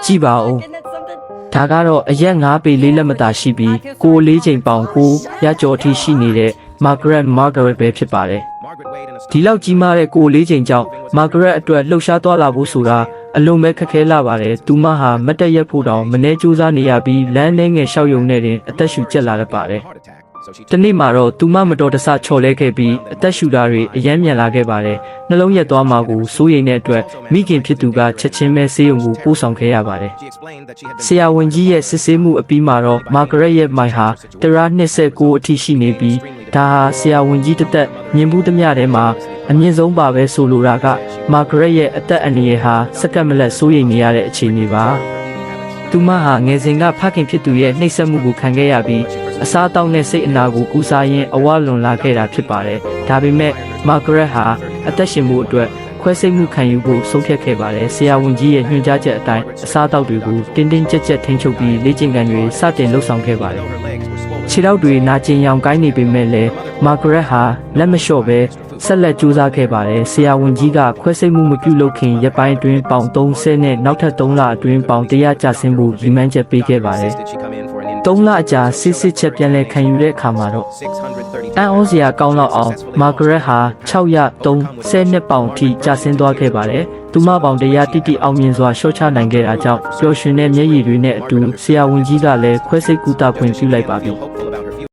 ကြည့်ပါဦးဒါကတော့အရက်9ပေလေးလက်မသာရှိပြီးကိုလေးချိန်ပေါင်ကိုရကြော်အထိရှိနေတဲ့ Margaret ပဲဖြစ်ပါတယ်ဒီလောက်ကြီးမားတဲ့ကိုလေးချိန်ကြောင့် Margaret အတွက်လှုပ်ရှားသွားလာဖို့ဆိုတာအလုံးမဲ့ခက်ခဲလာပါတယ်သူမဟာမတက်ရက်ဖို့တောင်မနေကြိုးစားနေရပြီးလမ်းထဲငယ်လျှောက်ယုံနဲ့တင်အသက်ရှူကျက်လာတတ်ပါတယ်တနေ့မှာတော့သူမမတော်တဆချော်လဲခဲ့ပြီးအသက်ရှူတာတွေအယမ်းမြန်လာခဲ့ပါတယ်နှလုံးရက်သွားမှာကိုစိုးရိမ်တဲ့အတွက်မိခင်ဖြစ်သူကချက်ချင်းပဲဆေးရုံကိုပို့ဆောင်ခဲ့ရပါတယ်ဆရာဝန်ကြီးရဲ့စစ်ဆေးမှုအပြီးမှာတော့ Margaret ရဲ့မိုင်ဟာ129အထိရှိနေပြီးဒါဟာဆရာဝန်ကြီးတစ်သက်မြင်ဘူးသမျှထဲမှာအမြင့်ဆုံးပါပဲဆိုလိုတာက Margaret ရဲ့အသက်အန္တရာယ်ဟာစက္ကန့်မလက်စိုးရိမ်နေရတဲ့အခြေအနေပါသူမဟာငယ်စဉ်ကဖခင်ဖြစ်သူရဲ့နှိပ်စက်မှုကိုခံခဲ့ရပြီးအစားအသောက်နဲ့စိတ်အနာကိုကူစားရင်းအဝလွန်လာခဲ့တာဖြစ်ပါတယ်ဒါပေမဲ့ Margaret ဟာအသက်ရှင်မှုအတွက်ခွဲစိတ်မှုခံယူဖို့ဆုံးဖြတ်ခဲ့ပါတယ်ဆရာဝန်ကြီးရဲ့ညွှန်ကြားချက်အတိုင်းအစားအသောက်တွေကိုတင်းတင်းကြပ်ကြပ်ထိန်းချုပ်ပြီးလေ့ကျင့်ခန်းတွေစတင်လှုပ်ဆောင်ခဲ့ပါတယ်ခြေထောက်တွေနာကျင်ရောင်ကိုင်းနေပေမဲ့လည်း Margaret ဟာလက်မလျှော့ပဲဆက်လက်ကြိုးစားခဲ့ပါတယ်ဆရာဝန်ကြီးကခွဲစိတ်မှုမပြုလုပ်ခင်ရက်ပိုင်းအတွင်းပေါင်30နဲ့နောက်ထပ်3လအတွင်းပေါင်100ကျဆင်းဖို့ရည်မှန်းချက်ပေးခဲ့ပါတယ်3လအကြာစစ်ချက်ပြန်လည်ခံယူတဲ့အခါမှာတော့အန်ဩစရာကောင်းလောက်အောင် Margaret ဟာ632ပေါင်ထိကျဆင်းသွားခဲ့ပါတယ်သူမပေါင်100တိအောင်မြင်စွာရှော့ချနိုင်ခဲ့တာကြောင့်ပျော်ရွှင်တဲ့မျက်ရည်တွေနဲ့အတူဆရာဝန်ကြီးကလည်းခွဲစိတ်ကူတာခွင့်ပြုလိုက်ပါပြီ